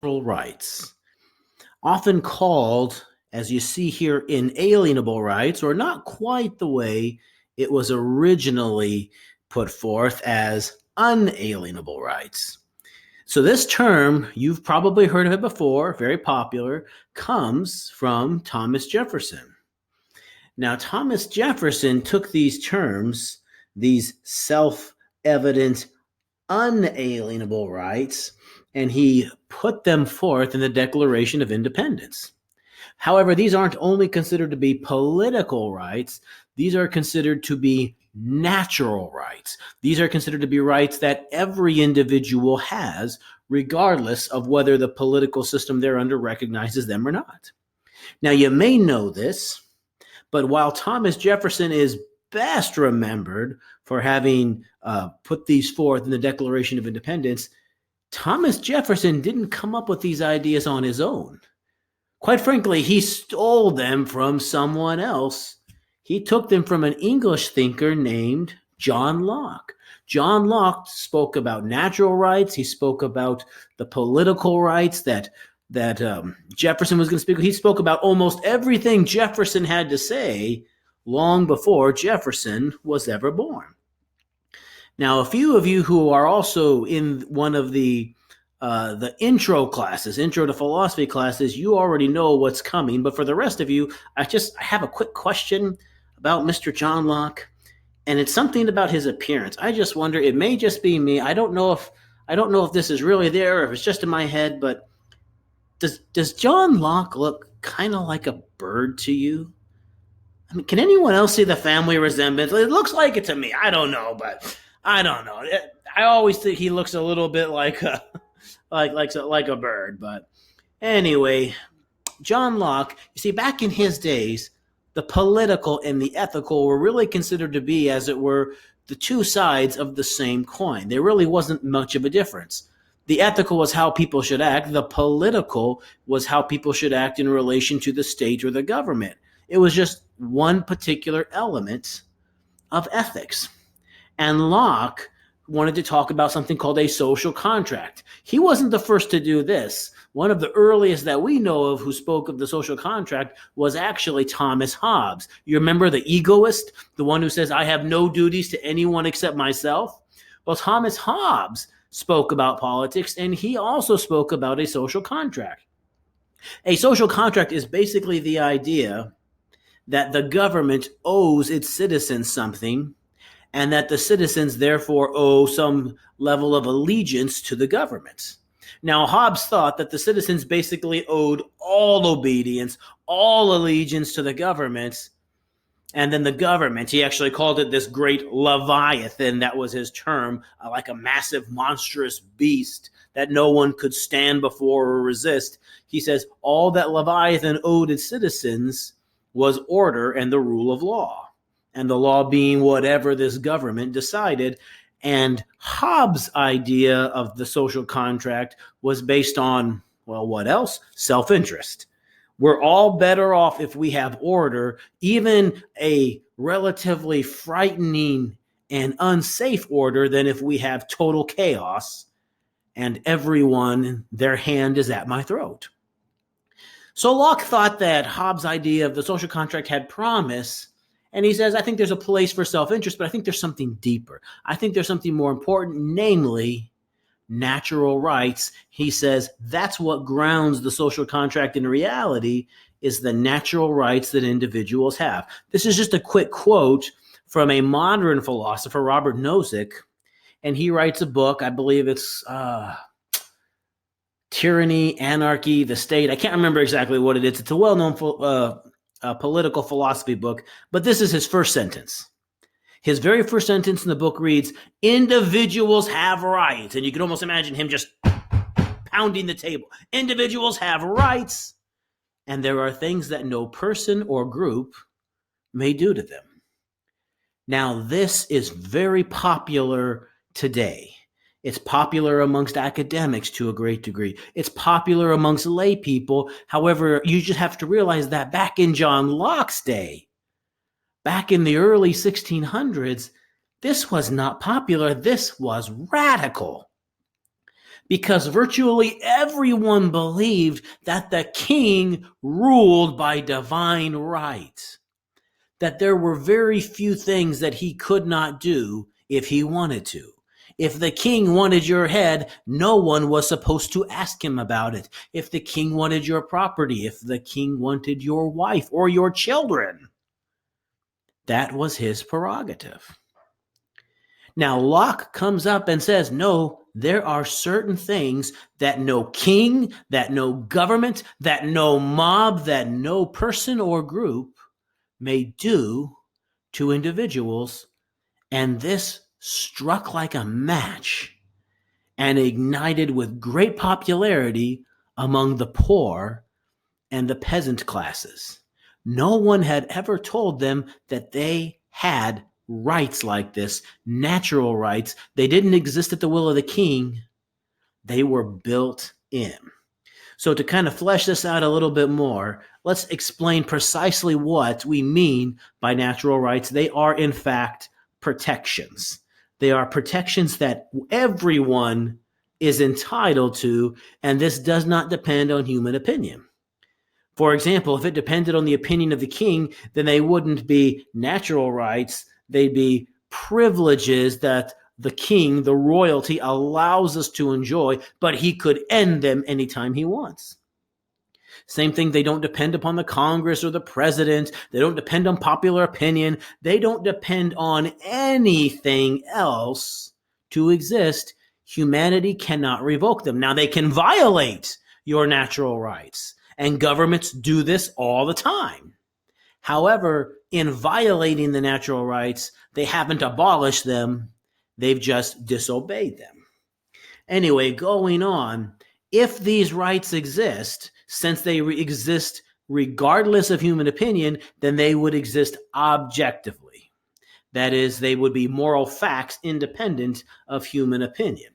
rights, often called, as you see here, inalienable rights, or not quite the way it was originally put forth as unalienable rights. So this term, you've probably heard of it before, very popular, comes from Thomas Jefferson. Now, Thomas Jefferson took these terms, these self-evident, unalienable rights, and he put them forth in the Declaration of Independence. However, these aren't only considered to be political rights, these are considered to be natural rights. These are considered to be rights that every individual has, regardless of whether the political system they're under recognizes them or not. Now, you may know this, but while Thomas Jefferson is best remembered for having put these forth in the Declaration of Independence, Thomas Jefferson didn't come up with these ideas on his own. Quite frankly, he stole them from someone else. He took them from an English thinker named John Locke. John Locke spoke about natural rights. He spoke about the political rights that Jefferson was going to speak. He spoke about almost everything Jefferson had to say long before Jefferson was ever born. Now, a few of you who are also in one of the intro classes, intro to philosophy classes, you already know what's coming. But for the rest of you, I have a quick question about Mr. John Locke, and it's something about his appearance. I just wonder, it may just be me. I don't know if this is really there or if it's just in my head, but does John Locke look kind of like a bird to you? I mean, can anyone else see the family resemblance? It looks like it to me. I don't know, but I don't know. I always think he looks a little bit like a bird. But anyway, John Locke, you see, back in his days, the political and the ethical were really considered to be, as it were, the two sides of the same coin. There really wasn't much of a difference. The ethical was how people should act. The political was how people should act in relation to the state or the government. It was just one particular element of ethics. And Locke wanted to talk about something called a social contract. He wasn't the first to do this. One of the earliest that we know of who spoke of the social contract was actually Thomas Hobbes. You remember the egoist, the one who says, I have no duties to anyone except myself? Well, Thomas Hobbes spoke about politics, and he also spoke about a social contract. A social contract is basically the idea that the government owes its citizens something, and that the citizens therefore owe some level of allegiance to the government. Now, Hobbes thought that the citizens basically owed all obedience, all allegiance to the government, and then the government, he actually called it this great Leviathan, that was his term, like a massive monstrous beast that no one could stand before or resist. He says all that Leviathan owed its citizens was order and the rule of law, and the law being whatever this government decided. And Hobbes' idea of the social contract was based on, well, what else? Self-interest. We're all better off if we have order, even a relatively frightening and unsafe order, than if we have total chaos and everyone, their hand is at my throat. So Locke thought that Hobbes' idea of the social contract had promise, and he says, I think there's a place for self-interest, but I think there's something deeper. I think there's something more important, namely natural rights. He says that's what grounds the social contract in reality, is the natural rights that individuals have. This is just a quick quote from a modern philosopher, Robert Nozick, and he writes a book, I believe it's Tyranny, Anarchy, the State. I can't remember exactly what it is. It's a well-known political philosophy book, but this is his first sentence. His very first sentence in the book reads, individuals have rights. And you can almost imagine him just pounding the table. Individuals have rights, and there are things that no person or group may do to them. Now, this is very popular today. It's popular amongst academics to a great degree. It's popular amongst lay people. However, you just have to realize that back in John Locke's day, back in the early 1600s, this was not popular. This was radical. because virtually everyone believed that the king ruled by divine right, that there were very few things that he could not do if he wanted to. If the king wanted your head, no one was supposed to ask him about it. If the king wanted your property, if the king wanted your wife or your children, that was his prerogative. Now, Locke comes up and says, no, there are certain things that no king, that no government, that no mob, that no person or group may do to individuals. And this struck like a match and ignited with great popularity among the poor and the peasant classes. No one had ever told them that they had rights like this, natural rights. They didn't exist at the will of the king. They were built in. So to kind of flesh this out a little bit more, let's explain precisely what we mean by natural rights. They are, in fact, protections. They are protections that everyone is entitled to, and this does not depend on human opinion. For example, if it depended on the opinion of the king, then they wouldn't be natural rights. They'd be privileges that the king, the royalty, allows us to enjoy, but he could end them anytime he wants. Same thing, they don't depend upon the Congress or the president. They don't depend on popular opinion. They don't depend on anything else to exist. Humanity cannot revoke them. Now, they can violate your natural rights, and governments do this all the time. However, in violating the natural rights, they haven't abolished them. They've just disobeyed them. Anyway, going on, if these rights exist, since they exist regardless of human opinion, then they would exist objectively. That is, they would be moral facts independent of human opinion.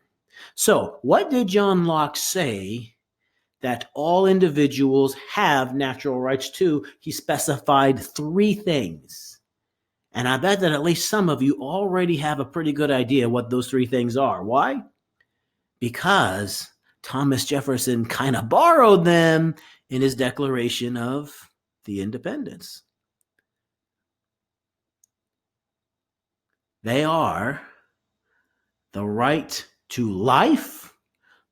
So, what did John Locke say that all individuals have natural rights to? He specified 3 things. And I bet that at least some of you already have a pretty good idea what those 3 things are. Why? Because Thomas Jefferson kind of borrowed them in his Declaration of the Independence. They are the right to life,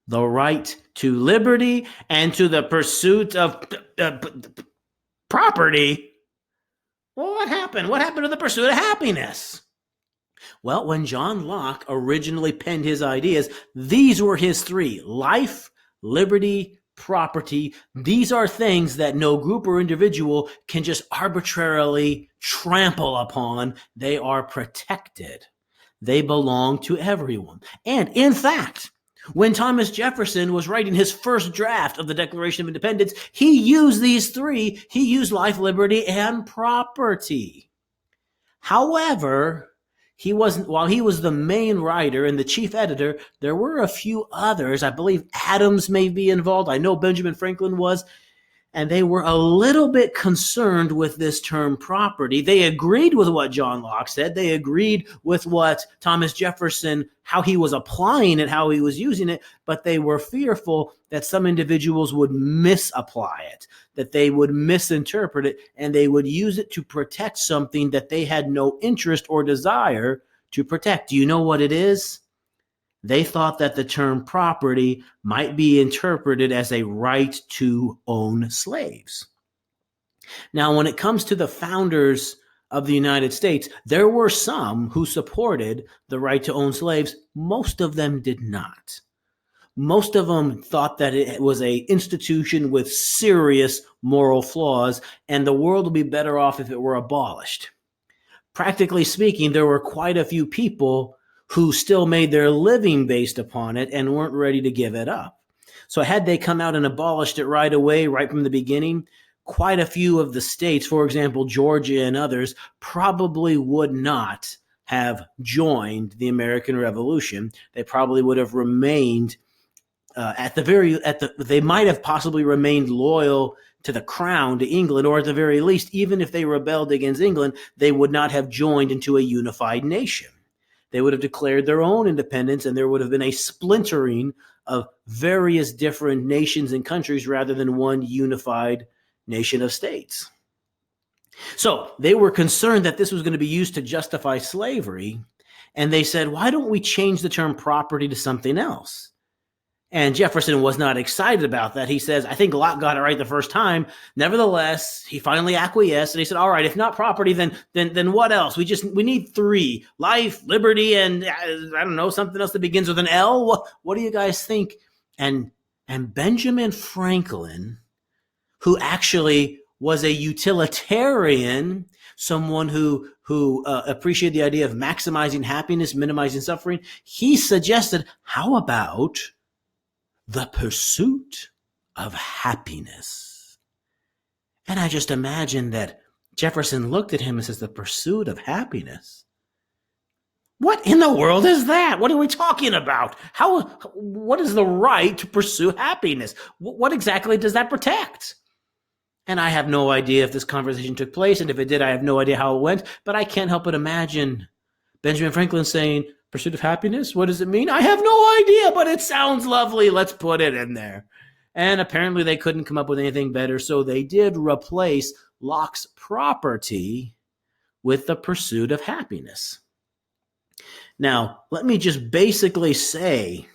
the right to liberty, and to the pursuit of property. Well, what happened? What happened to the pursuit of happiness? Well, when John Locke originally penned his ideas, these were his 3: life, liberty, property. These are things that no group or individual can just arbitrarily trample upon. They are protected. They belong to everyone. And in fact, when Thomas Jefferson was writing his first draft of the Declaration of Independence, he used these 3. He used life, liberty, and property. However, while he was the main writer and the chief editor, there were a few others. I believe Adams may be involved. I know Benjamin Franklin was. And they were a little bit concerned with this term property. They agreed with what John Locke said. They agreed with what Thomas Jefferson, how he was applying it, how he was using it, but they were fearful that some individuals would misapply it, that they would misinterpret it, and they would use it to protect something that they had no interest or desire to protect. Do you know what it is? They thought that the term property might be interpreted as a right to own slaves. Now, when it comes to the founders of the United States, there were some who supported the right to own slaves. Most of them did not. Most of them thought that it was an institution with serious moral flaws, and the world would be better off if it were abolished. Practically speaking, there were quite a few people who still made their living based upon it and weren't ready to give it up. So had they come out and abolished it right away, right from the beginning, quite a few of the states, for example, Georgia and others, probably would not have joined the American Revolution. They probably would have remained they might have possibly remained loyal to the crown, to England, or at the very least, even if they rebelled against England, they would not have joined into a unified nation. They would have declared their own independence, and there would have been a splintering of various different nations and countries rather than one unified nation of states. So they were concerned that this was going to be used to justify slavery. And they said, why don't we change the term property to something else? And Jefferson was not excited about that. He says, I think Locke got it right the first time. Nevertheless, he finally acquiesced and he said, all right, if not property, then what else? We need three: life, liberty, and I don't know, something else that begins with an L. What do you guys think? And Benjamin Franklin, who actually was a utilitarian, someone who appreciated the idea of maximizing happiness, minimizing suffering, he suggested, how about the pursuit of happiness? And I just imagine that Jefferson looked at him and says, the pursuit of happiness? What in the world is that? What are we talking about? What is the right to pursue happiness? What exactly does that protect? And I have no idea if this conversation took place, and if it did, I have no idea how it went, but I can't help but imagine Benjamin Franklin saying, pursuit of happiness? What does it mean? I have no idea, but it sounds lovely. Let's put it in there. And apparently they couldn't come up with anything better, so they did replace Locke's property with the pursuit of happiness. Now, let me just basically say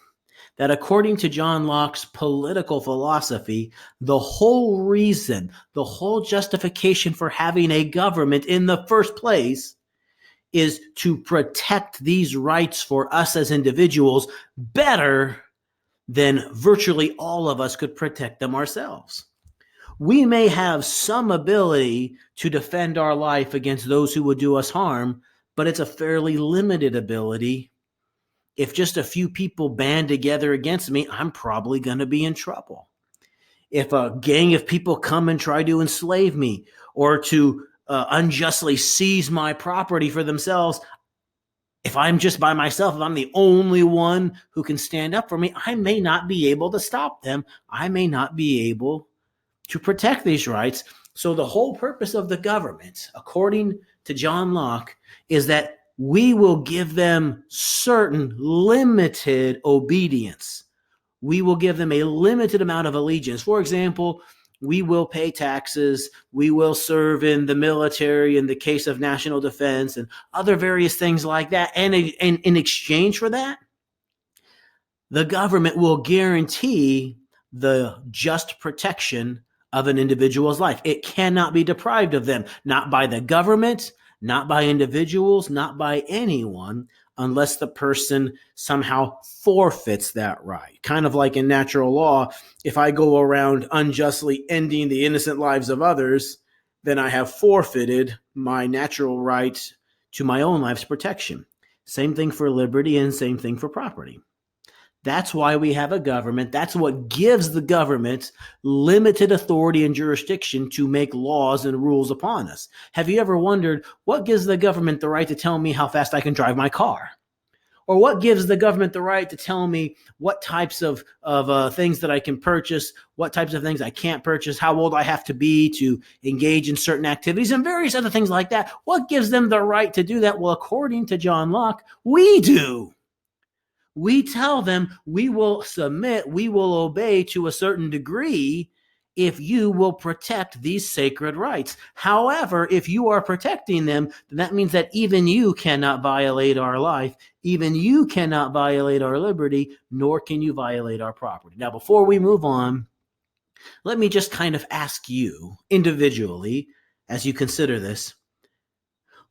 that according to John Locke's political philosophy, the whole reason, the whole justification for having a government in the first place is to protect these rights for us as individuals better than virtually all of us could protect them ourselves. We may have some ability to defend our life against those who would do us harm, but it's a fairly limited ability. If just a few people band together against me, I'm probably going to be in trouble. If a gang of people come and try to enslave me or to unjustly seize my property for themselves, if I'm just by myself, if I'm the only one who can stand up for me, I may not be able to stop them. I may not be able to protect these rights. So the whole purpose of the government, according to John Locke, is that we will give them certain limited obedience. We will give them a limited amount of allegiance. For example, we will pay taxes. We will serve in the military in the case of national defense and other various things like that. And in exchange for that, the government will guarantee the just protection of an individual's life. It cannot be deprived of them, not by the government, not by individuals, not by anyone, unless the person somehow forfeits that right. Kind of like in natural law, if I go around unjustly ending the innocent lives of others, then I have forfeited my natural right to my own life's protection. Same thing for liberty and same thing for property. That's why we have a government. That's what gives the government limited authority and jurisdiction to make laws and rules upon us. Have you ever wondered what gives the government the right to tell me how fast I can drive my car? Or what gives the government the right to tell me what types of things that I can purchase, what types of things I can't purchase, how old I have to be to engage in certain activities, and various other things like that? What gives them the right to do that? Well, according to John Locke, we do. We tell them we will submit, we will obey to a certain degree if you will protect these sacred rights. However, if you are protecting them, then that means that even you cannot violate our life, even you cannot violate our liberty, nor can you violate our property. Now, before we move on, let me just kind of ask you individually, as you consider this,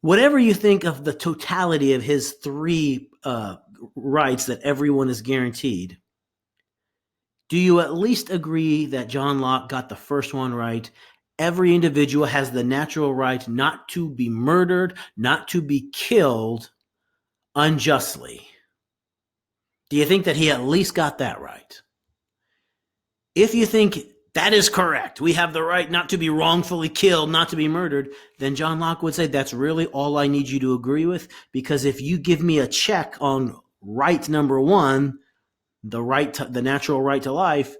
whatever you think of the totality of his three rights that everyone is guaranteed, do you at least agree that John Locke got the first one right? Every individual has the natural right not to be murdered, not to be killed unjustly. Do you think that he at least got that right? If you think that is correct, we have the right not to be wrongfully killed, not to be murdered, then John Locke would say that's really all I need you to agree with, because if you give me a check on right number one, the natural right to life,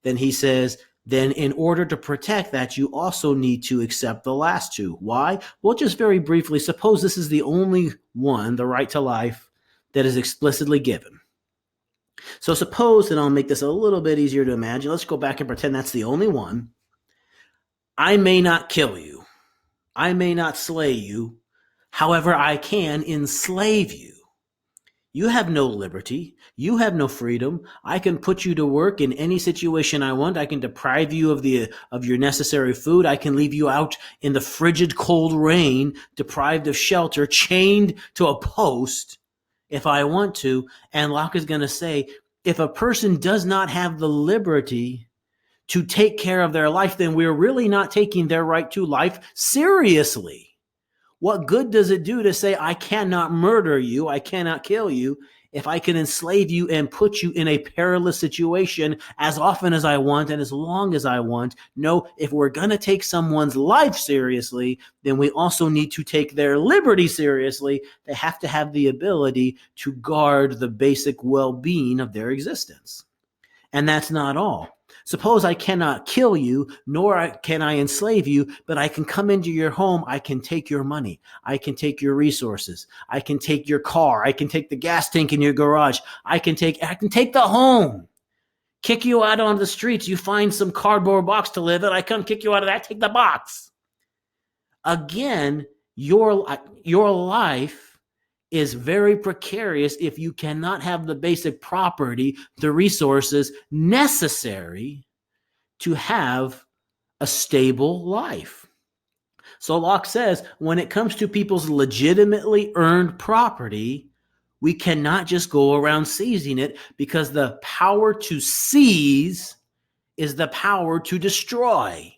then he says, then in order to protect that, you also need to accept the last two. Why? Well, just very briefly, suppose this is the only one, the right to life, that is explicitly given. So suppose, and I'll make this a little bit easier to imagine, let's go back and pretend that's the only one. I may not kill you. I may not slay you. However, I can enslave you. You have no liberty. You have no freedom. I can put you to work in any situation I want. I can deprive you of your necessary food. I can leave you out in the frigid cold rain, deprived of shelter, chained to a post if I want to. And Locke is going to say, if a person does not have the liberty to take care of their life, then we're really not taking their right to life seriously. What good does it do to say, I cannot murder you, I cannot kill you, if I can enslave you and put you in a perilous situation as often as I want and as long as I want? No, if we're going to take someone's life seriously, then we also need to take their liberty seriously. They have to have the ability to guard the basic well-being of their existence. And that's not all. Suppose I cannot kill you, nor can I enslave you, but I can come into your home. I can take your money. I can take your resources. I can take your car. I can take the gas tank in your garage. I can take the home. Kick you out on the streets. You find some cardboard box to live in. I come kick you out of that. Take the box. Again, your life is very precarious if you cannot have the basic property, the resources necessary to have a stable life. So Locke says, when it comes to people's legitimately earned property, we cannot just go around seizing it, because the power to seize is the power to destroy.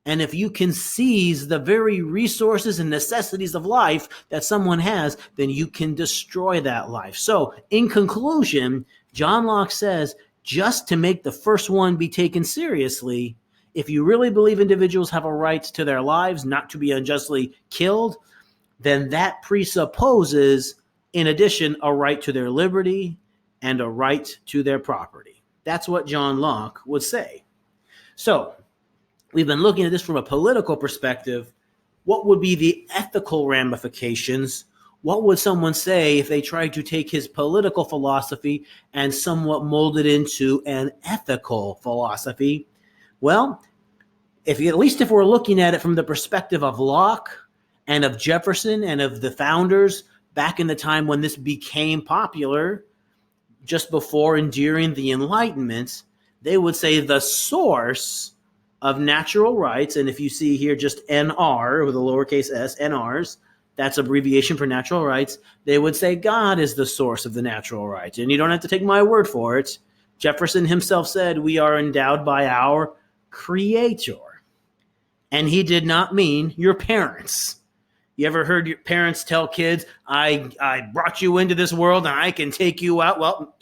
And if you can seize the very resources and necessities of life that someone has, then you can destroy that life. So, in conclusion, John Locke says, just to make the first one be taken seriously, if you really believe individuals have a right to their lives, not to be unjustly killed, then that presupposes, in addition, a right to their liberty and a right to their property. That's what John Locke would say. So, we've been looking at this from a political perspective. What would be the ethical ramifications? What would someone say if they tried to take his political philosophy and somewhat mold it into an ethical philosophy? Well, at least if we're looking at it from the perspective of Locke and of Jefferson and of the founders back in the time when this became popular, just before and during the Enlightenment, they would say the source of natural rights, and if you see here just NR with a lowercase s, NRs, that's abbreviation for natural rights, they would say God is the source of the natural rights. And you don't have to take my word for it. Jefferson himself said we are endowed by our Creator. And he did not mean your parents. You ever heard your parents tell kids, I brought you into this world and I can take you out? Well,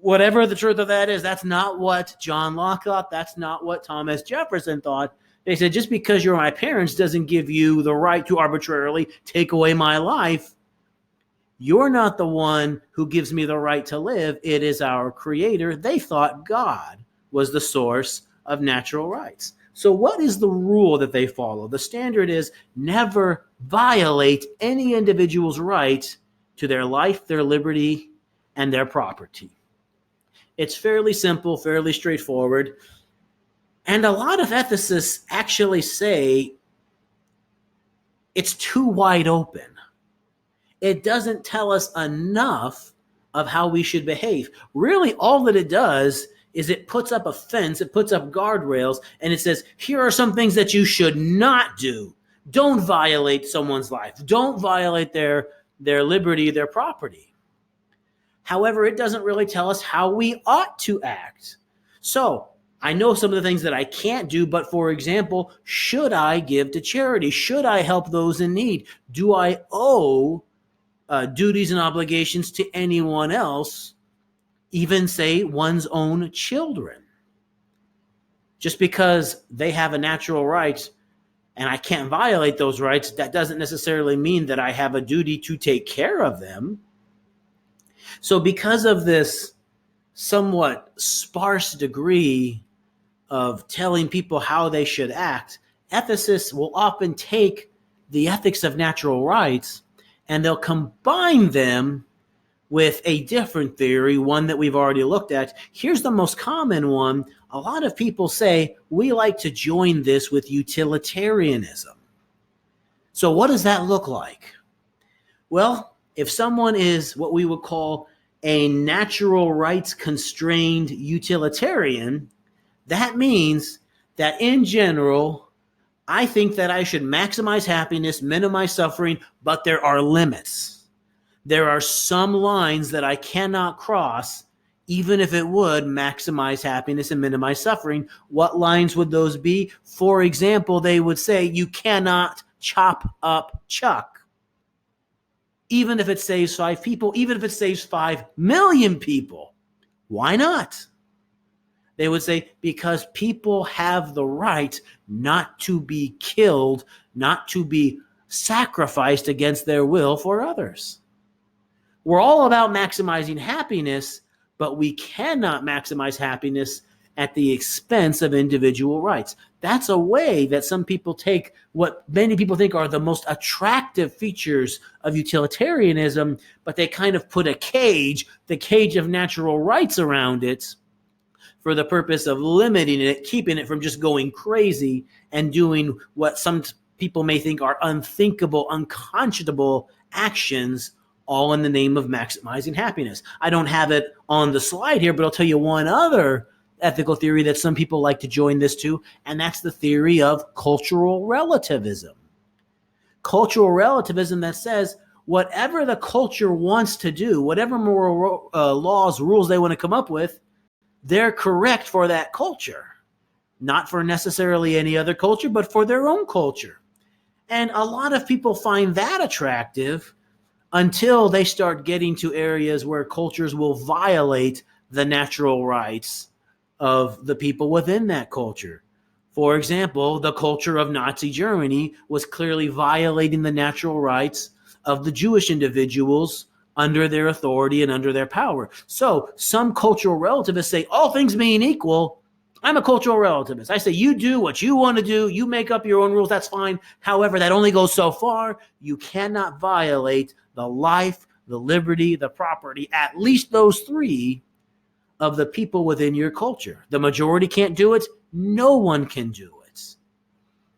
whatever the truth of that is, that's not what John Locke thought. That's not what Thomas Jefferson thought. They said, just because you're my parents doesn't give you the right to arbitrarily take away my life. You're not the one who gives me the right to live. It is our Creator. They thought God was the source of natural rights. So what is the rule that they follow? The standard is never violate any individual's right to their life, their liberty, and their property. It's fairly simple, fairly straightforward. And a lot of ethicists actually say it's too wide open. It doesn't tell us enough of how we should behave. Really, all that it does is it puts up a fence, it puts up guardrails, and it says, here are some things that you should not do. Don't violate someone's life. Don't violate their liberty, their property. However, it doesn't really tell us how we ought to act. So I know some of the things that I can't do, but for example, should I give to charity? Should I help those in need? Do I owe duties and obligations to anyone else, even say one's own children? Just because they have a natural right and I can't violate those rights, that doesn't necessarily mean that I have a duty to take care of them. So because of this somewhat sparse degree of telling people how they should act, ethicists will often take the ethics of natural rights and they'll combine them with a different theory, one that we've already looked at. Here's the most common one. A lot of people say we like to join this with utilitarianism. So what does that look like? Well, if someone is what we would call a natural rights constrained utilitarian, that means that in general, I think that I should maximize happiness, minimize suffering, but there are limits. There are some lines that I cannot cross, even if it would maximize happiness and minimize suffering. What lines would those be? For example, they would say you cannot chop up Chuck. Even if it saves 5 people, even if it saves 5 million people. Why not? They would say, because people have the right not to be killed, not to be sacrificed against their will for others. We're all about maximizing happiness, but we cannot maximize happiness at the expense of individual rights. That's a way that some people take what many people think are the most attractive features of utilitarianism, but they kind of put a cage, the cage of natural rights around it, for the purpose of limiting it, keeping it from just going crazy and doing what some people may think are unthinkable, unconscionable actions, all in the name of maximizing happiness. I don't have it on the slide here, but I'll tell you one other ethical theory that some people like to join this to, and that's the theory of cultural relativism. Cultural relativism that says whatever the culture wants to do, whatever moral laws, rules they want to come up with, they're correct for that culture. Not for necessarily any other culture, but for their own culture. And a lot of people find that attractive until they start getting to areas where cultures will violate the natural rights of the people within that culture. For example, the culture of Nazi Germany was clearly violating the natural rights of the Jewish individuals under their authority and under their power. So some cultural relativists say, all things being equal, I'm a cultural relativist. I say, you do what you want to do. You make up your own rules. That's fine. However, that only goes so far. You cannot violate the life, the liberty, the property, at least those 3 of the people within your culture. The majority can't do it. No one can do it.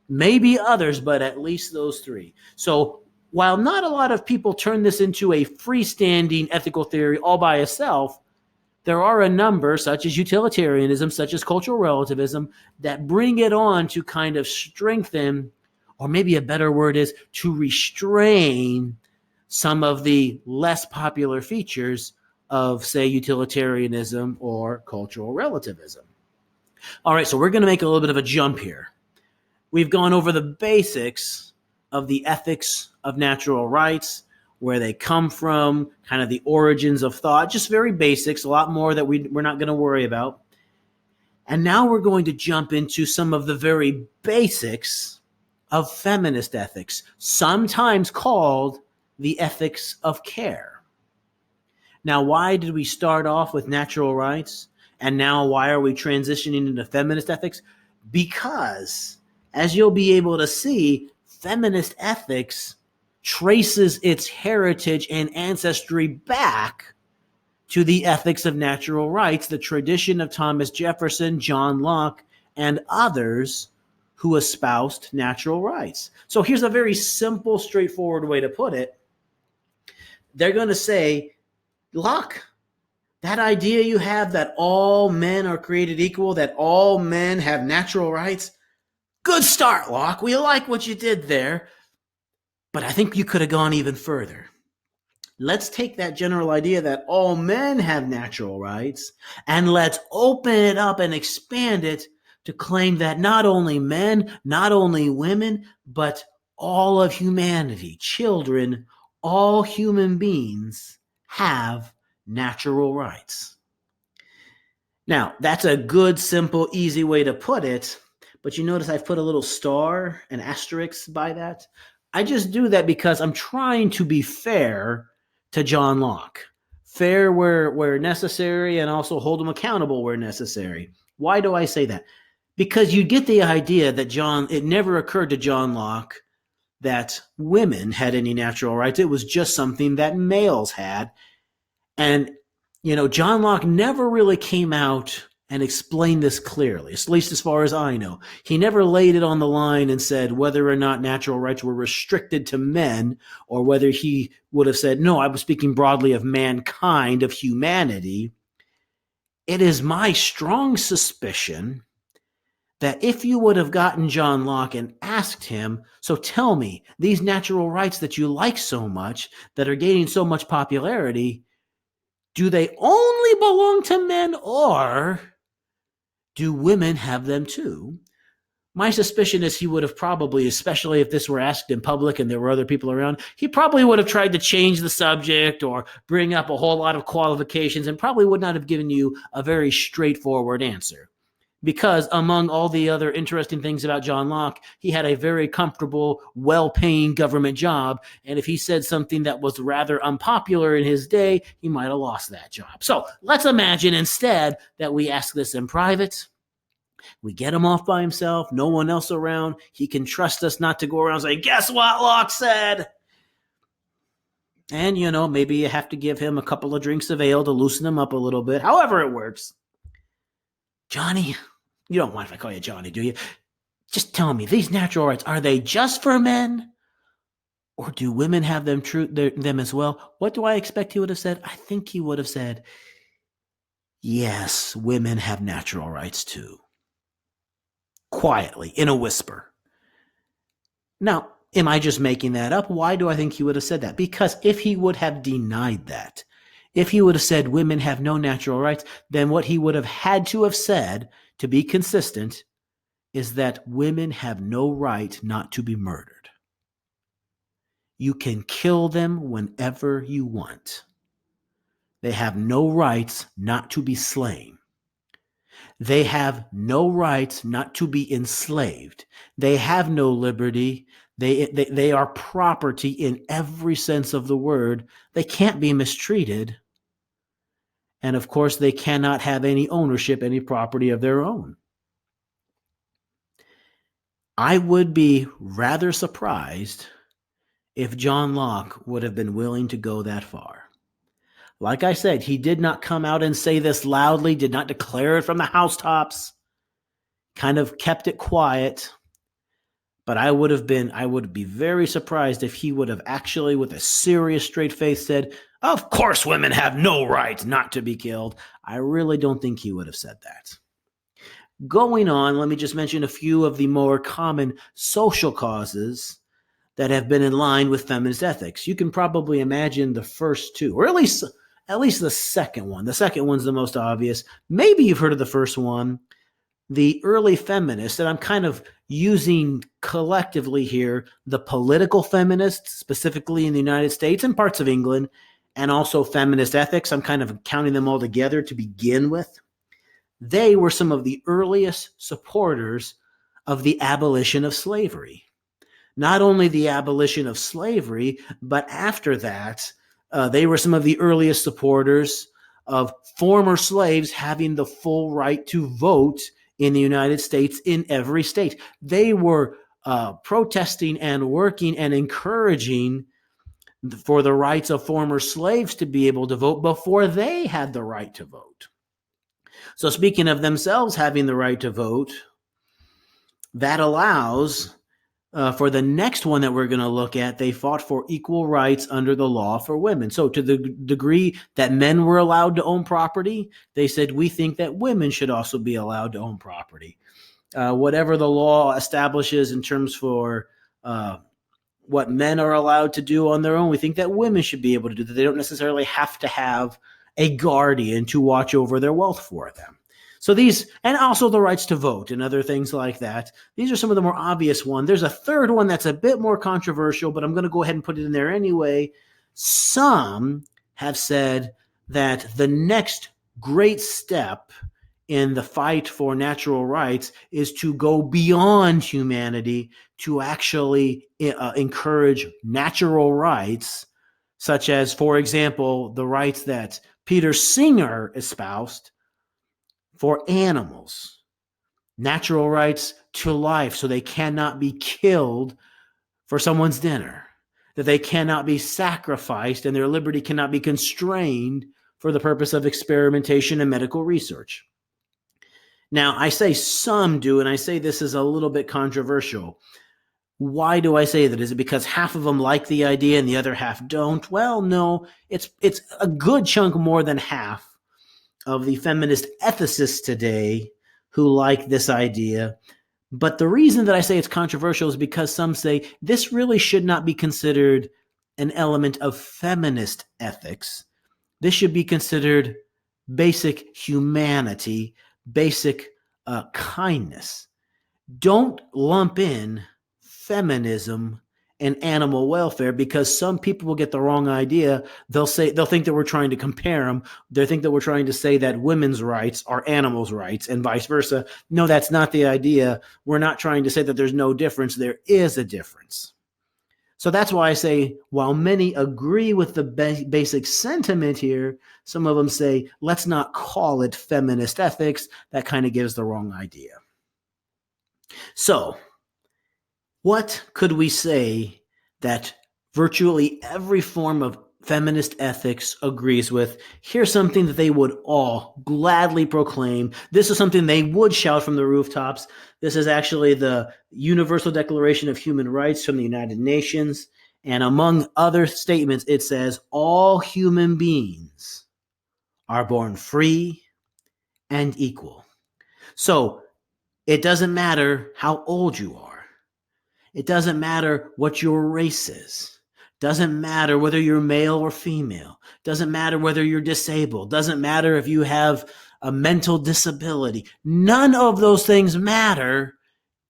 Maybe others, but at least those 3. So while not a lot of people turn this into a freestanding ethical theory all by itself, there are a number, such as utilitarianism, such as cultural relativism, that bring it on to kind of strengthen, or maybe a better word is to restrain some of the less popular features of, say, utilitarianism or cultural relativism. All right, so we're going to make a little bit of a jump here. We've gone over the basics of the ethics of natural rights, where they come from, kind of the origins of thought, just very basics, a lot more that we're not going to worry about. And now we're going to jump into some of the very basics of feminist ethics, sometimes called the ethics of care. Now, why did we start off with natural rights? And now why are we transitioning into feminist ethics? Because, as you'll be able to see, feminist ethics traces its heritage and ancestry back to the ethics of natural rights, the tradition of Thomas Jefferson, John Locke, and others who espoused natural rights. So here's a very simple, straightforward way to put it. They're going to say, Locke, that idea you have that all men are created equal, that all men have natural rights, good start, Locke. We like what you did there, but I think you could have gone even further. Let's take that general idea that all men have natural rights, and let's open it up and expand it to claim that not only men, not only women, but all of humanity, children, all human beings have natural rights. Now, that's a good, simple, easy way to put it, but you notice I've put a little star, an asterisk by that. I just do that because I'm trying to be fair to John Locke. Fair where necessary, and also hold him accountable where necessary. Why do I say that? Because you get the idea that it never occurred to John Locke that women had any natural rights. It was just something that males had. And, John Locke never really came out and explained this clearly, at least as far as I know. He never laid it on the line and said whether or not natural rights were restricted to men, or whether he would have said, no, I was speaking broadly of mankind, of humanity. It is my strong suspicion that if you would have gotten John Locke and asked him, so tell me, these natural rights that you like so much, that are gaining so much popularity, do they only belong to men, or do women have them too? My suspicion is he would have probably, especially if this were asked in public and there were other people around, he probably would have tried to change the subject or bring up a whole lot of qualifications, and probably would not have given you a very straightforward answer. Because among all the other interesting things about John Locke, he had a very comfortable, well-paying government job. And if he said something that was rather unpopular in his day, he might have lost that job. So let's imagine instead that we ask this in private. We get him off by himself, no one else around. He can trust us not to go around saying, guess what Locke said? And, maybe you have to give him a couple of drinks of ale to loosen him up a little bit. However it works. Johnny, you don't mind if I call you Johnny, do you? Just tell me, these natural rights, are they just for men? Or do women have them as well? What do I expect he would have said? I think he would have said, yes, women have natural rights too. Quietly, in a whisper. Now, am I just making that up? Why do I think he would have said that? Because if he would have denied that, if he would have said women have no natural rights, then what he would have had to have said, to be consistent, is that women have no right not to be murdered. You can kill them whenever you want. They have no rights not to be slain. They have no rights not to be enslaved. They have no liberty. They are property in every sense of the word. They can't be mistreated. And of course, they cannot have any ownership, any property of their own. I would be rather surprised if John Locke would have been willing to go that far. Like I said, he did not come out and say this loudly, did not declare it from the housetops, kind of kept it quiet. But I would be very surprised if he would have actually, with a serious, straight face, said, of course women have no right not to be killed. I really don't think he would have said that. Going on, let me just mention a few of the more common social causes that have been in line with feminist ethics. You can probably imagine the first two, or at least the second one. The second one's the most obvious. Maybe you've heard of the first one. The early feminists, and I'm kind of using collectively here the political feminists, specifically in the United States and parts of England, and also feminist ethics. I'm kind of counting them all together to begin with. They were some of the earliest supporters of the abolition of slavery. Not only the abolition of slavery, but after that, they were some of the earliest supporters of former slaves having the full right to vote in the United States in every state. They were protesting and working and encouraging for the rights of former slaves to be able to vote before they had the right to vote. So speaking of themselves having the right to vote, that allows for the next one that we're going to look at, they fought for equal rights under the law for women. So to the degree that men were allowed to own property, they said, we think that women should also be allowed to own property. Whatever the law establishes in terms for what men are allowed to do on their own, we think that women should be able to do that. They don't necessarily have to have a guardian to watch over their wealth for them. So these, and also the rights to vote and other things like that. These are some of the more obvious ones. There's a third one that's a bit more controversial, but I'm going to go ahead and put it in there anyway. Some have said that the next great step in the fight for natural rights is to go beyond humanity to actually encourage natural rights, such as, for example, the rights that Peter Singer espoused for animals, natural rights to life, so they cannot be killed for someone's dinner, that they cannot be sacrificed and their liberty cannot be constrained for the purpose of experimentation and medical research. Now, I say some do, and I say this is a little bit controversial. Why do I say that? Is it because half of them like the idea and the other half don't? Well, no, it's a good chunk more than half of the feminist ethicists today who like this idea. But the reason that I say it's controversial is because some say this really should not be considered an element of feminist ethics. This should be considered basic humanity, basic kindness. Don't lump in feminism and animal welfare, because some people will get the wrong idea. They'll think that we're trying to compare them. They think that we're trying to say that women's rights are animals' rights and vice versa. No, that's not the idea. We're not trying to say that there's no difference. There is a difference. So that's why I say, while many agree with the basic sentiment here, some of them say, let's not call it feminist ethics. That kind of gives the wrong idea. So, what could we say that virtually every form of feminist ethics agrees with? Here's something that they would all gladly proclaim. This is something they would shout from the rooftops. This is actually the Universal Declaration of Human Rights from the United Nations. And among other statements, it says, all human beings are born free and equal. So it doesn't matter how old you are. It doesn't matter what your race is. Doesn't matter whether you're male or female. Doesn't matter whether you're disabled. Doesn't matter if you have a mental disability. None of those things matter.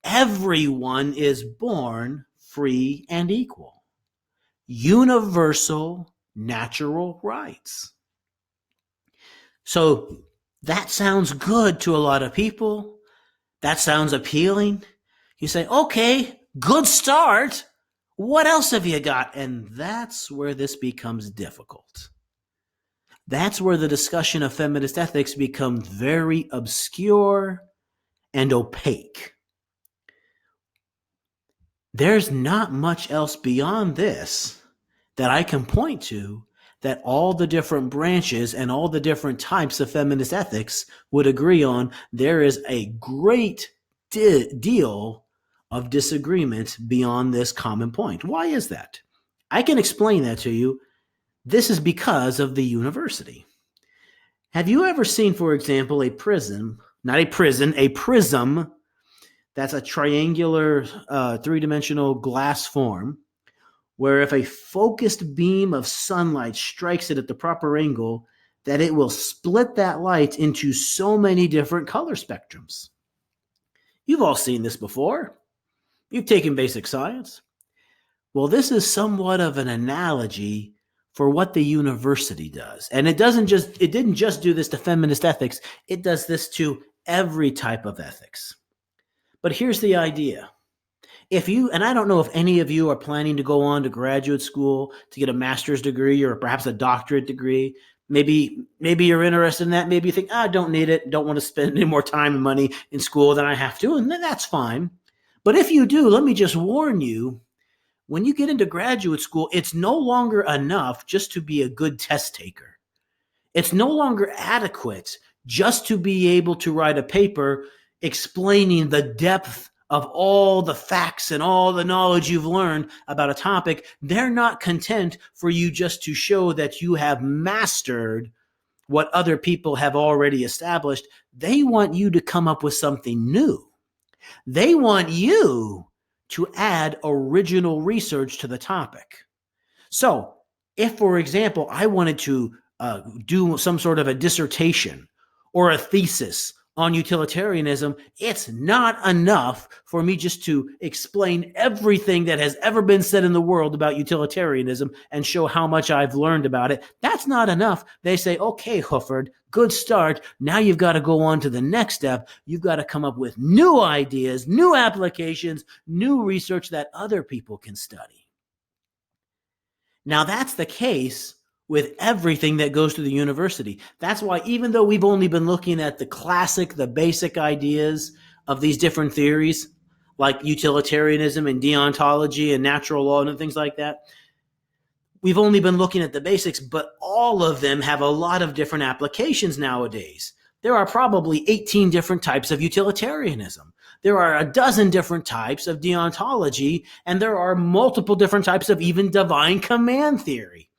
Everyone is born free and equal. Universal natural rights. So that sounds good to a lot of people. That sounds appealing. You say, okay, good start. What else have you got? And that's where this becomes difficult. That's where the discussion of feminist ethics becomes very obscure and opaque. There's not much else beyond this that I can point to that all the different branches and all the different types of feminist ethics would agree on. There is a great deal of disagreement beyond this common point. Why is that? I can explain that to you. This is because of the university. Have you ever seen, for example, a prism, not a prison, a prism that's a triangular three-dimensional glass form, where if a focused beam of sunlight strikes it at the proper angle, that it will split that light into so many different color spectrums? You've all seen this before. You've taken basic science. Well, this is somewhat of an analogy for what the university does. And it didn't just do this to feminist ethics, it does this to every type of ethics. But here's the idea. And I don't know if any of you are planning to go on to graduate school to get a master's degree or perhaps a doctorate degree. Maybe you're interested in that. Maybe you think, I don't need it. Don't want to spend any more time and money in school than I have to. And then that's fine. But if you do, let me just warn you, when you get into graduate school, it's no longer enough just to be a good test taker. It's no longer adequate just to be able to write a paper explaining the depth of all the facts and all the knowledge you've learned about a topic. They're not content for you just to show that you have mastered what other people have already established. They want you to come up with something new. They want you to add original research to the topic. So if, for example, I wanted to do some sort of a dissertation or a thesis on utilitarianism, it's not enough for me just to explain everything that has ever been said in the world about utilitarianism and show how much I've learned about it. That's not enough. They say, okay, Hufford, good start. Now you've got to go on to the next step. You've got to come up with new ideas, new applications, new research that other people can study. Now that's the case with everything that goes to the university. That's why, even though we've only been looking at the basic ideas of these different theories, like utilitarianism and deontology and natural law and things like that, we've only been looking at the basics, but all of them have a lot of different applications nowadays. There are probably 18 different types of utilitarianism. There are a dozen different types of deontology, and there are multiple different types of even divine command theory.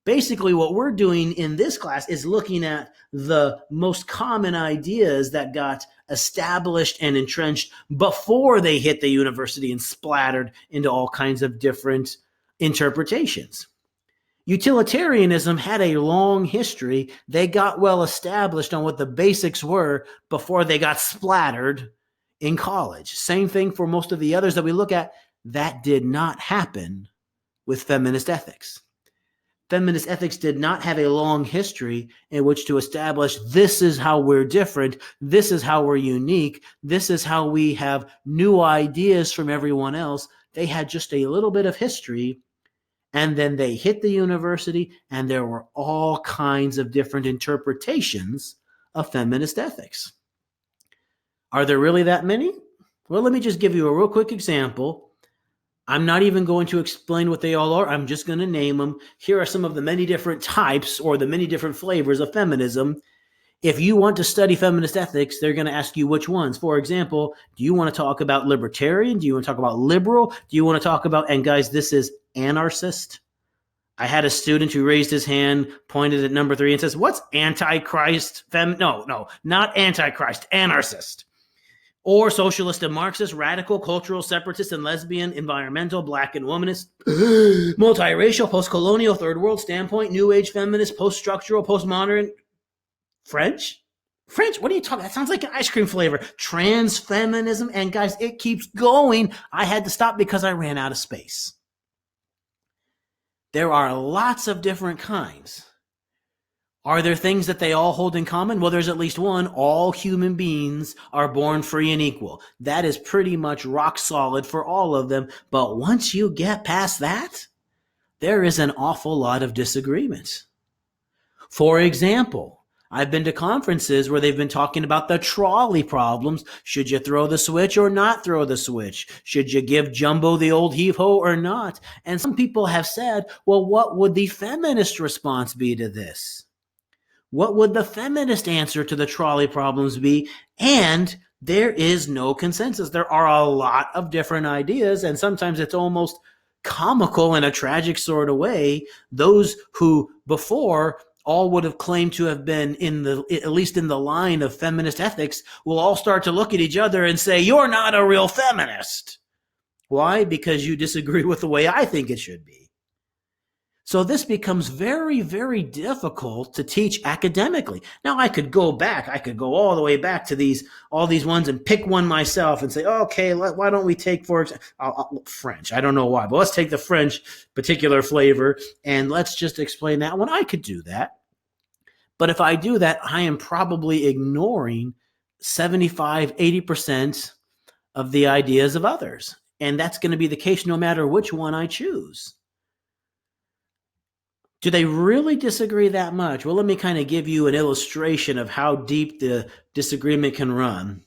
Basically, what we're doing in this class is looking at the most common ideas that got established and entrenched before they hit the university and splattered into all kinds of different interpretations. Utilitarianism had a long history. They got well established on what the basics were before they got splattered in college. Same thing for most of the others that we look at. That did not happen with feminist ethics. Feminist ethics did not have a long history in which to establish this is how we're different, this is how we're unique, this is how we have new ideas from everyone else. They had just a little bit of history, and then they hit the university, and there were all kinds of different interpretations of feminist ethics. Are there really that many? Well, let me just give you a real quick example. I'm not even going to explain what they all are. I'm just going to name them. Here are some of the many different types or the many different flavors of feminism. If you want to study feminist ethics, they're going to ask you which ones. For example, do you want to talk about libertarian? Do you want to talk about liberal? Do you want to talk about, and guys, this is anarchist. I had a student who raised his hand, pointed at number 3 and says, what's antichrist? No, not antichrist, anarchist. Or socialist and Marxist, radical, cultural, separatist and lesbian, environmental, black and womanist, multiracial, post-colonial, third world standpoint, new age feminist, post-structural, postmodern, French? What are you talking? That sounds like an ice cream flavor. Trans feminism. And guys, it keeps going. I had to stop because I ran out of space. There are lots of different kinds. Are there things that they all hold in common? Well, there's at least one. All human beings are born free and equal. That is pretty much rock solid for all of them. But once you get past that, there is an awful lot of disagreement. For example, I've been to conferences where they've been talking about the trolley problems. Should you throw the switch or not throw the switch? Should you give Jumbo the old heave-ho or not? And some people have said, well, what would the feminist response be to this? What would the feminist answer to the trolley problems be? And there is no consensus. There are a lot of different ideas, and sometimes it's almost comical in a tragic sort of way. Those who before all would have claimed to have been at least in the line of feminist ethics will all start to look at each other and say, you're not a real feminist. Why? Because you disagree with the way I think it should be. So this becomes very, very difficult to teach academically. Now, I could go all the way back to all these ones and pick one myself and say, okay, why don't we take, for example, French? I don't know why, but let's take the French particular flavor and let's just explain that one. I could do that. But if I do that, I am probably ignoring 75, 80% of the ideas of others. And that's going to be the case no matter which one I choose. Do they really disagree that much? Well, let me kind of give you an illustration of how deep the disagreement can run.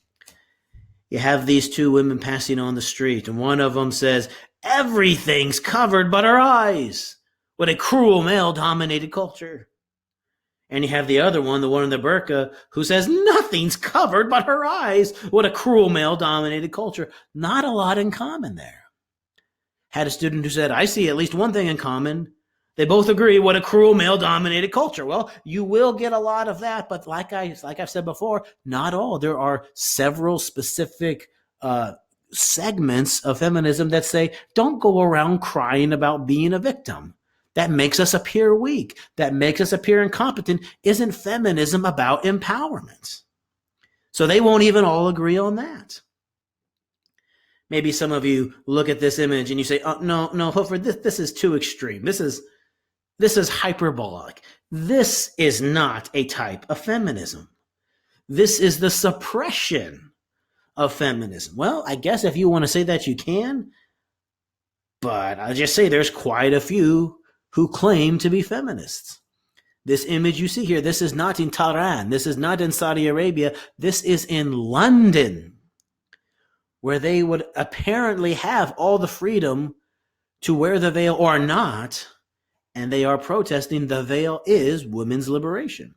You have these two women passing on the street, and one of them says, everything's covered but our eyes. What a cruel male-dominated culture. And you have the other one, the one in the burqa, who says, nothing's covered but her eyes. What a cruel male-dominated culture. Not a lot in common there. Had a student who said, I see at least one thing in common. They both agree, what a cruel male-dominated culture. Well, you will get a lot of that, but like I've said before, not all. There are several specific segments of feminism that say, don't go around crying about being a victim. That makes us appear weak. That makes us appear incompetent. Isn't feminism about empowerment? So they won't even all agree on that. Maybe some of you look at this image and you say, oh, no, Hoofer, this is too extreme. This is hyperbolic. This is not a type of feminism. This is the suppression of feminism. Well, I guess if you want to say that, you can. But I'll just say there's quite a few who claim to be feminists. This image you see here, this is not in Tehran. This is not in Saudi Arabia. This is in London, where they would apparently have all the freedom to wear the veil or not, and they are protesting the veil is women's liberation.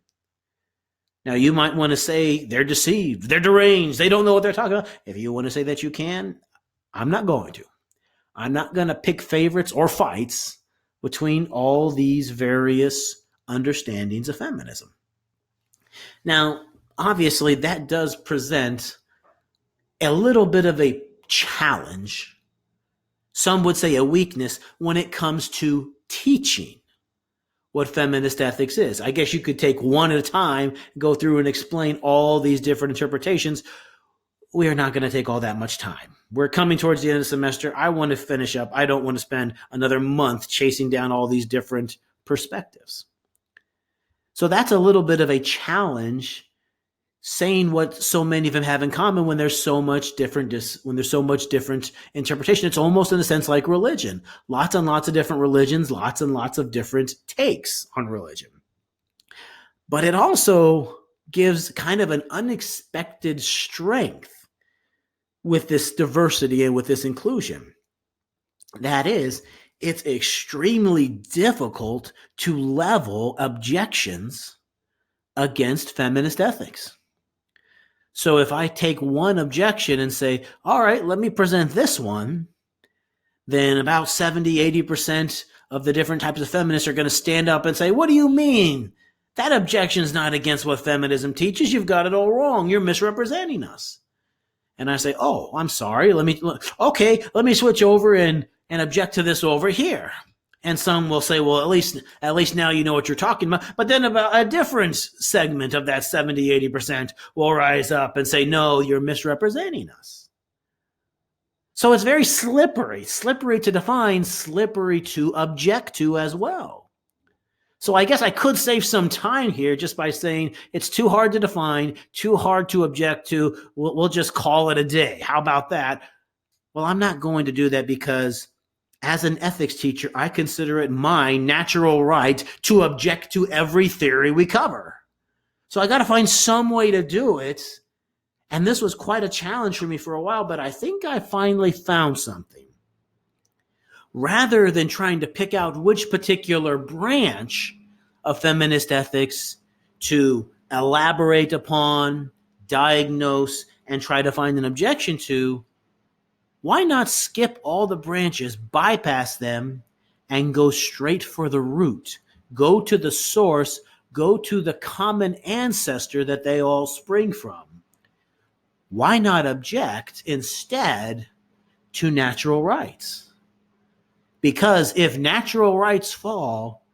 Now, you might want to say they're deceived, they're deranged, they don't know what they're talking about. If you want to say that you can, I'm not going to. I'm not going to pick favorites or fights between all these various understandings of feminism. Now, obviously, that does present a little bit of a challenge. Some would say a weakness when it comes to teaching what feminist ethics is. I guess you could take one at a time, go through and explain all these different interpretations. We are not going to take all that much time. We're coming towards the end of the semester. I want to finish up. I don't want to spend another month chasing down all these different perspectives. So that's a little bit of a challenge, saying what so many of them have in common when there's so much different interpretation. It's almost in a sense like religion. Lots and lots of different religions, lots and lots of different takes on religion. But it also gives kind of an unexpected strength with this diversity and with this inclusion. That is, it's extremely difficult to level objections against feminist ethics. So if I take one objection and say, all right, let me present this one, then about 70, 80% of the different types of feminists are going to stand up and say, what do you mean? That objection is not against what feminism teaches. You've got it all wrong. You're misrepresenting us. And I say, oh, I'm sorry. Let me switch over and object to this over here. And some will say, well, at least now you know what you're talking about. But then about a different segment of that 70, 80% will rise up and say, no, you're misrepresenting us. So it's very slippery to define, slippery to object to as well. So I guess I could save some time here just by saying it's too hard to define, too hard to object to. We'll just call it a day. How about that? Well, I'm not going to do that because as an ethics teacher, I consider it my natural right to object to every theory we cover. So I got to find some way to do it. And this was quite a challenge for me for a while, but I think I finally found something. Rather than trying to pick out which particular branch of feminist ethics to elaborate upon, diagnose, and try to find an objection to, why not skip all the branches, bypass them, and go straight for the root? Go to the source, go to the common ancestor that they all spring from. Why not object instead to natural rights? Because if natural rights fall,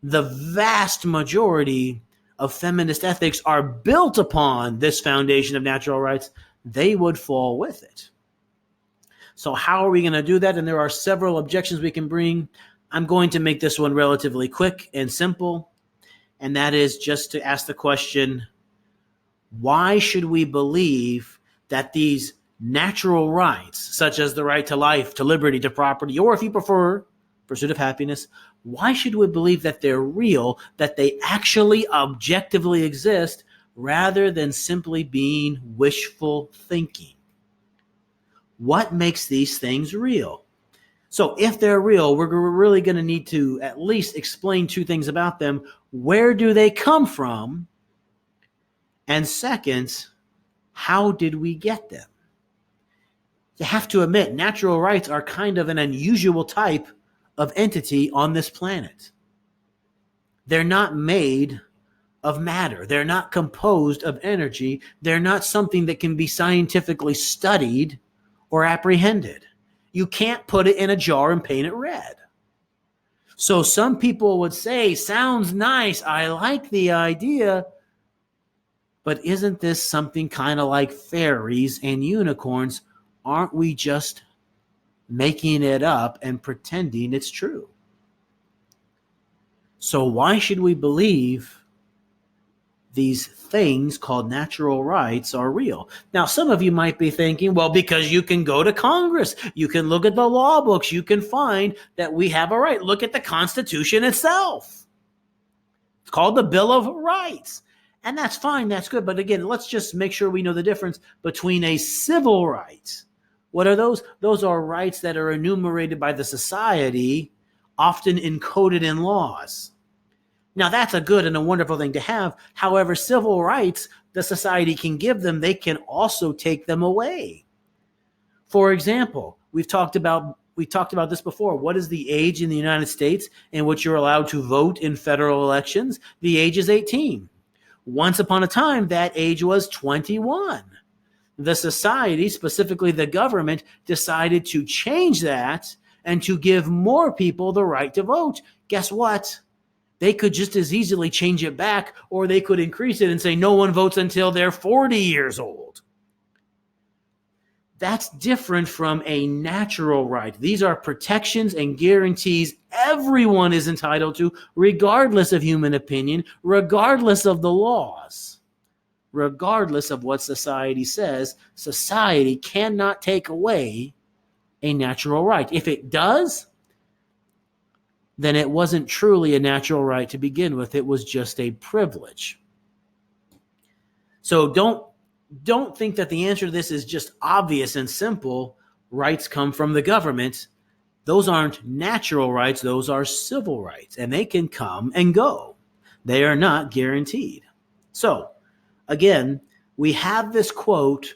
the vast majority of feminist ethics are built upon this foundation of natural rights. They would fall with it. So how are we going to do that? And there are several objections we can bring. I'm going to make this one relatively quick and simple. And that is just to ask the question, why should we believe that these natural rights, such as the right to life, to liberty, to property, or if you prefer, pursuit of happiness, why should we believe that they're real, that they actually objectively exist, rather than simply being wishful thinking? What makes these things real? So if they're real, we're really going to need to at least explain two things about them. Where do they come from? And second, how did we get them? You have to admit, natural rights are kind of an unusual type of entity on this planet. They're not made of matter. They're not composed of energy. They're not something that can be scientifically studied or apprehended. You can't put it in a jar and paint it red. So some people would say, sounds nice, I like the idea, but isn't this something kind of like fairies and unicorns? Aren't we just making it up and pretending it's true? So why should we believe these things called natural rights are real? Now, some of you might be thinking, well, because you can go to Congress, you can look at the law books, you can find that we have a right. Look at the Constitution itself. It's called the Bill of Rights. And that's fine, that's good. But again, let's just make sure we know the difference between a civil right. What are those? Those are rights that are enumerated by the society often encoded in laws. Now, that's a good and a wonderful thing to have. However, civil rights, the society can give them, they can also take them away. For example, we've talked about this before. What is the age in the United States in which you're allowed to vote in federal elections? The age is 18. Once upon a time, that age was 21. The society, specifically the government, decided to change that and to give more people the right to vote. Guess what? They could just as easily change it back, or they could increase it and say no one votes until they're 40 years old. That's different from a natural right. These are protections and guarantees everyone is entitled to, regardless of human opinion, regardless of the laws, regardless of what society says. Society cannot take away a natural right. If it does, then it wasn't truly a natural right to begin with. It was just a privilege. So don't think that the answer to this is just obvious and simple. Rights come from the government. Those aren't natural rights. Those are civil rights, and they can come and go. They are not guaranteed. So, again, we have this quote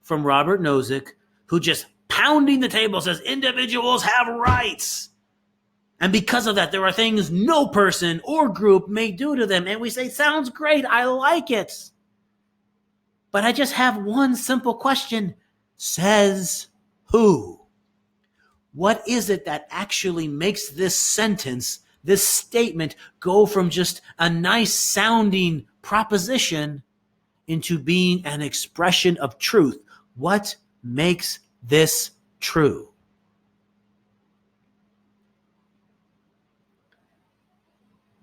from Robert Nozick, who just pounding the table says individuals have rights. And because of that, there are things no person or group may do to them. And we say, sounds great. I like it. But I just have one simple question. Says who? What is it that actually makes this sentence, this statement, go from just a nice sounding proposition into being an expression of truth? What makes this true?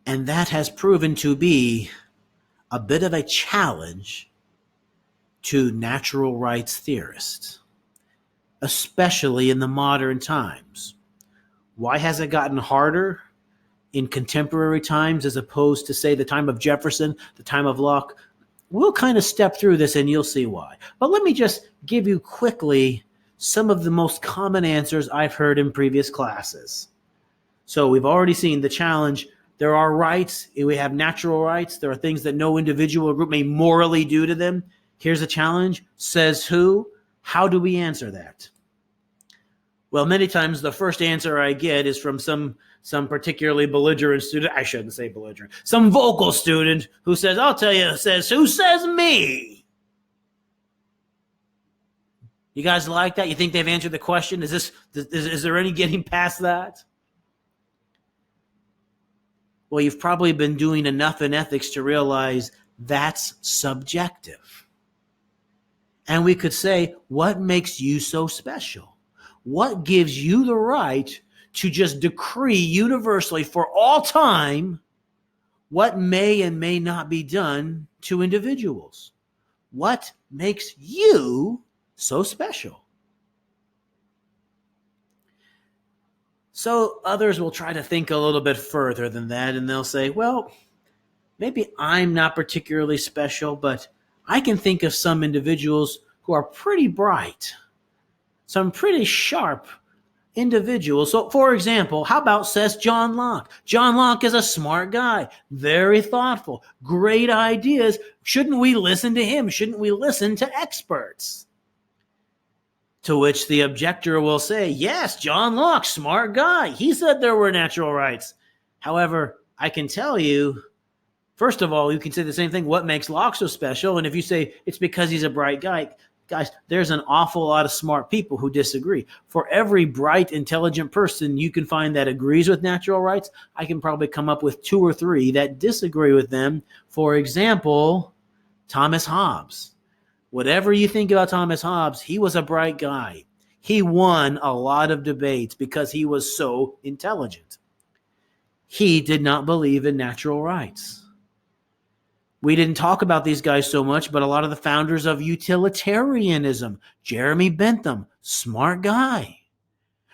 And that has proven to be a bit of a challenge to natural rights theorists, especially in the modern times. Why has it gotten harder in contemporary times as opposed to, say, the time of Jefferson, the time of Locke? We'll kind of step through this and you'll see why. But let me just give you quickly some of the most common answers I've heard in previous classes. So we've already seen the challenge. There are rights. We have natural rights. There are things that no individual or group may morally do to them. Here's a challenge. Says who? How do we answer that? Well, many times the first answer I get is from some particularly belligerent student. I shouldn't say belligerent. Some vocal student who says, I'll tell you, says who? Says me. You guys like that? You think they've answered the question? Is there any getting past that? Well, you've probably been doing enough in ethics to realize that's subjective. And we could say, what makes you so special? What gives you the right to just decree universally for all time what may and may not be done to individuals? What makes you so special? So others will try to think a little bit further than that, and they'll say, well, maybe I'm not particularly special, but I can think of some individuals who are pretty bright, some pretty sharp individuals. So, for example, how about, says John Locke? John Locke is a smart guy, very thoughtful, great ideas. Shouldn't we listen to him? Shouldn't we listen to experts? To which the objector will say, yes, John Locke, smart guy. He said there were natural rights. However, I can tell you, first of all, you can say the same thing. What makes Locke so special? And if you say it's because he's a bright guy, guys, there's an awful lot of smart people who disagree. For every bright, intelligent person you can find that agrees with natural rights, I can probably come up with 2 or 3 that disagree with them. For example, Thomas Hobbes. Whatever you think about Thomas Hobbes, he was a bright guy. He won a lot of debates because he was so intelligent. He did not believe in natural rights. We didn't talk about these guys so much, but a lot of the founders of utilitarianism, Jeremy Bentham, smart guy.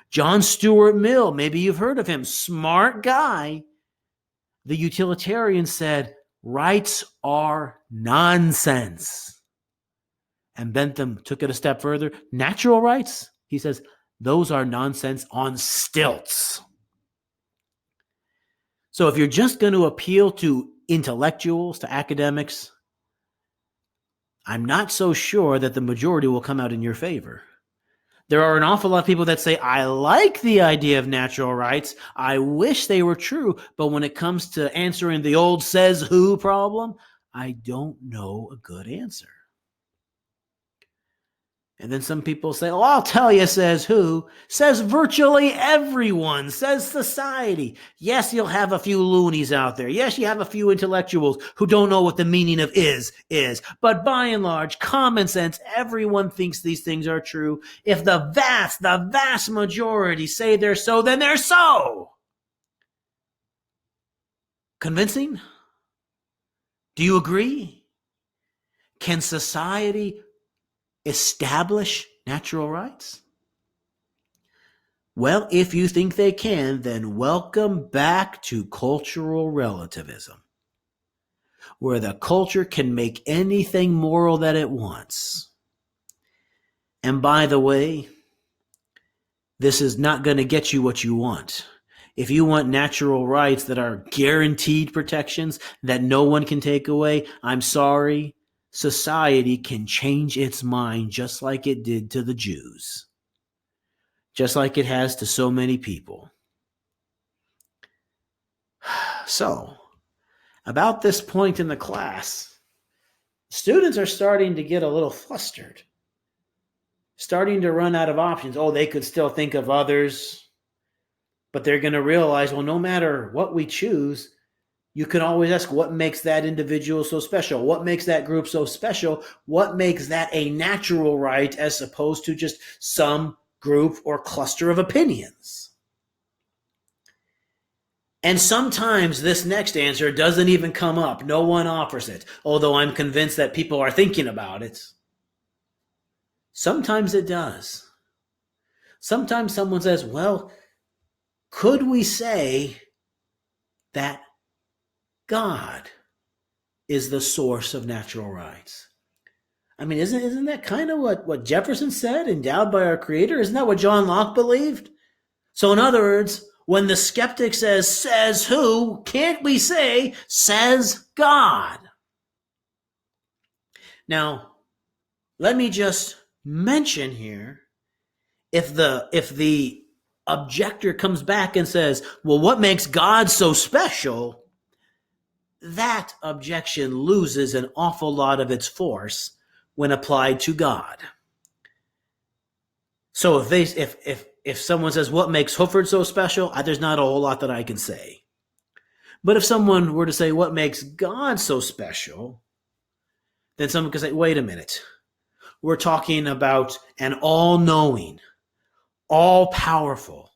John Stuart Mill, maybe you've heard of him, smart guy. The utilitarian said, rights are nonsense. And Bentham took it a step further. Natural rights, he says, those are nonsense on stilts. So if you're just going to appeal to intellectuals, to academics, I'm not so sure that the majority will come out in your favor. There are an awful lot of people that say, I like the idea of natural rights. I wish they were true. But when it comes to answering the old says who problem, I don't know a good answer. And then some people say, oh, I'll tell you, says who? Says virtually everyone, says society. Yes, you'll have a few loonies out there. Yes, you have a few intellectuals who don't know what the meaning of is. But by and large, common sense, everyone thinks these things are true. If the vast majority say they're so, then they're so. Convincing? Do you agree? Can society establish natural rights? Well, if you think they can, then welcome back to cultural relativism, where the culture can make anything moral that it wants. And by the way, this is not going to get you what you want. If you want natural rights that are guaranteed protections that no one can take away, I'm sorry, society can change its mind just like it did to the Jews, just like it has to so many people. So, about this point in the class, students are starting to get a little flustered, starting to run out of options. Oh, they could still think of others, but they're going to realize, well, no matter what we choose, you can always ask, what makes that individual so special? What makes that group so special? What makes that a natural right as opposed to just some group or cluster of opinions? And sometimes this next answer doesn't even come up. No one offers it, although I'm convinced that people are thinking about it. Sometimes it does. Sometimes someone says, well, could we say that God is the source of natural rights? I mean, isn't that kind of what Jefferson said, endowed by our Creator? Isn't that what John Locke believed? So in other words, when the skeptic says who, can't we say, says God? Now, let me just mention here, if the objector comes back and says, well, what makes God so special? That objection loses an awful lot of its force when applied to God. So if someone says, what makes Hooford so special? There's not a whole lot that I can say. But if someone were to say, what makes God so special? Then someone could say, wait a minute. We're talking about an all-knowing, all-powerful,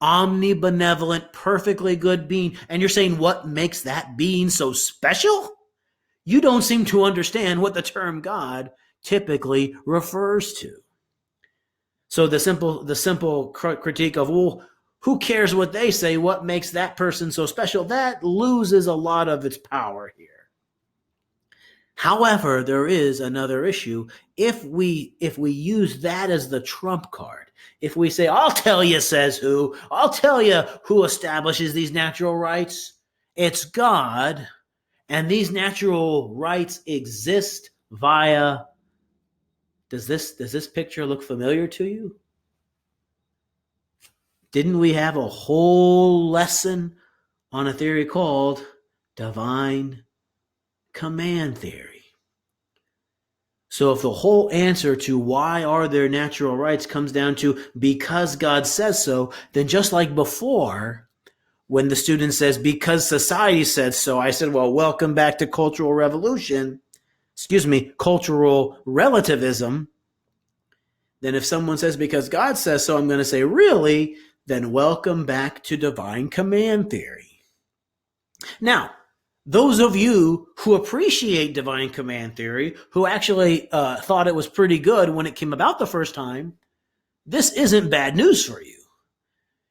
omnibenevolent, perfectly good being. And you're saying what makes that being so special? You don't seem to understand what the term God typically refers to. So the simple critique of, well, who cares what they say? What makes that person so special? That loses a lot of its power here. However, there is another issue. If we use that as the trump card, if we say, I'll tell you, says who, I'll tell you who establishes these natural rights, it's God, and these natural rights exist via, does this picture look familiar to you? Didn't we have a whole lesson on a theory called divine command theory? So if the whole answer to why are there natural rights comes down to because God says so, then just like before, when the student says because society said so, I said, well, welcome back to cultural relativism. Then if someone says because God says so, I'm going to say, really? Then welcome back to divine command theory. Now, those of you who appreciate divine command theory, who actually thought it was pretty good when it came about the first time, this isn't bad news for you.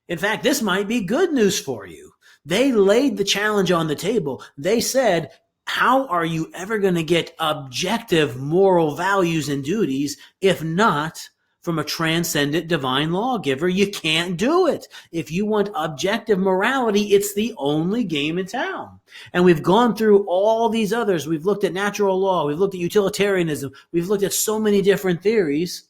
In fact, this might be good news for you. They laid the challenge on the table. They said, how are you ever going to get objective moral values and duties if not from a transcendent divine lawgiver. You can't do it. If you want objective morality, it's the only game in town. And we've gone through all these others. We've looked at natural law. We've looked at utilitarianism. We've looked at so many different theories.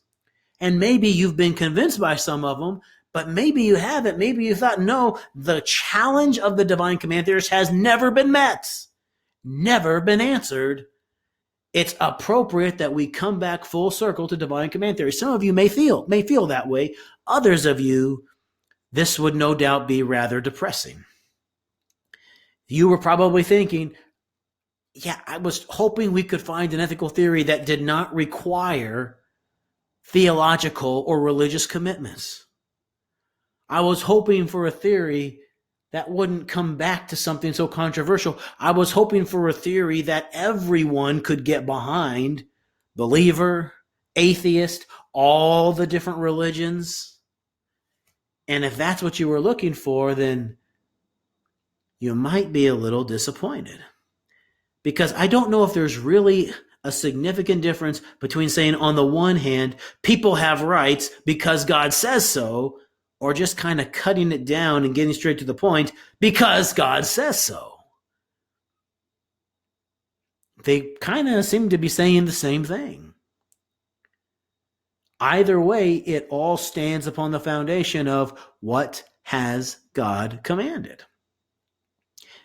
And maybe you've been convinced by some of them, but maybe you haven't. Maybe you thought, no, the challenge of the divine command theorists has never been met, never been answered. It's appropriate that we come back full circle to divine command theory. Some of you may feel that way. Others of you, this would no doubt be rather depressing. You were probably thinking, yeah, I was hoping we could find an ethical theory that did not require theological or religious commitments. I was hoping for a theory that wouldn't come back to something so controversial. I was hoping for a theory that everyone could get behind, believer, atheist, all the different religions. And if that's what you were looking for, then you might be a little disappointed. Because I don't know if there's really a significant difference between saying, on the one hand, people have rights because God says so, or just kind of cutting it down and getting straight to the point, because God says so. They kind of seem to be saying the same thing. Either way, it all stands upon the foundation of what has God commanded.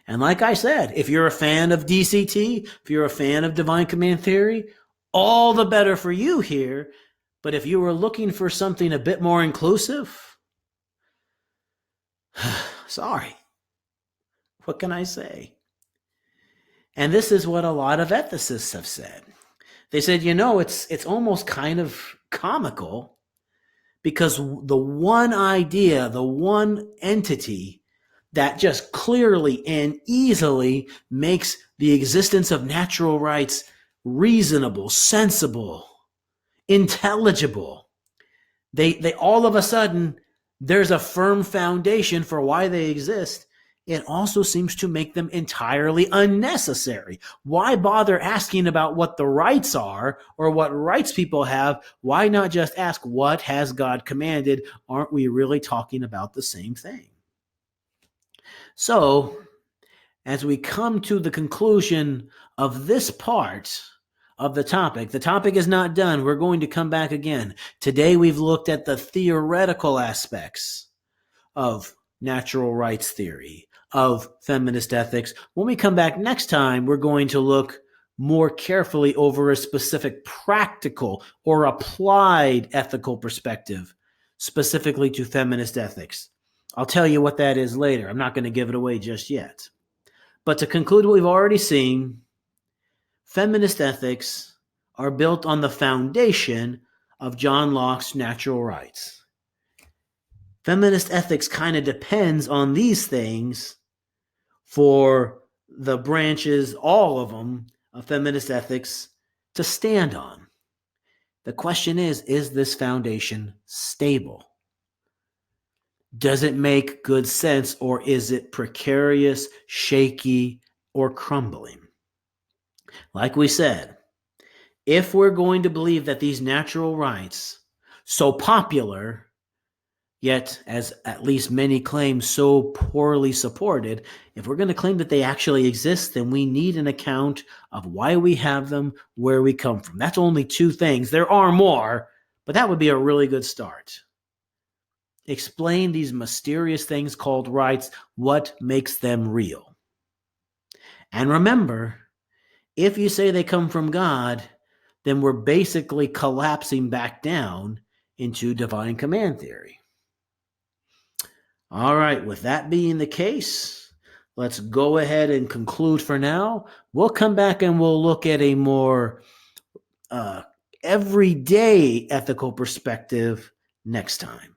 And like I said, if you're a fan of DCT, if you're a fan of divine command theory, all the better for you here. But if you were looking for something a bit more inclusive, sorry. What can I say? And this is what a lot of ethicists have said. They said, it's almost kind of comical because the one idea, the one entity that just clearly and easily makes the existence of natural rights reasonable, sensible, intelligible, they all of a sudden, there's a firm foundation for why they exist. It also seems to make them entirely unnecessary. Why bother asking about what the rights are or what rights people have? Why not just ask, what has God commanded? Aren't we really talking about the same thing? So, as we come to the conclusion of this part of the topic is not done. We're going to come back again. Today we've looked at the theoretical aspects of natural rights theory, of feminist ethics. When we come back next time, we're going to look more carefully over a specific practical or applied ethical perspective, specifically to feminist ethics. I'll tell you what that is later. I'm not going to give it away just yet. But to conclude what we've already seen, feminist ethics are built on the foundation of John Locke's natural rights. Feminist ethics kind of depends on these things for the branches, all of them, of feminist ethics to stand on. The question is this foundation stable? Does it make good sense, or is it precarious, shaky, or crumbling? Like we said, if we're going to believe that these natural rights, so popular, yet as at least many claim so poorly supported, if we're going to claim that they actually exist, then we need an account of why we have them, where we come from. That's only two things. There are more, but that would be a really good start. Explain these mysterious things called rights, what makes them real. And remember, if you say they come from God, then we're basically collapsing back down into divine command theory. All right, with that being the case, let's go ahead and conclude for now. We'll come back and we'll look at a more everyday ethical perspective next time.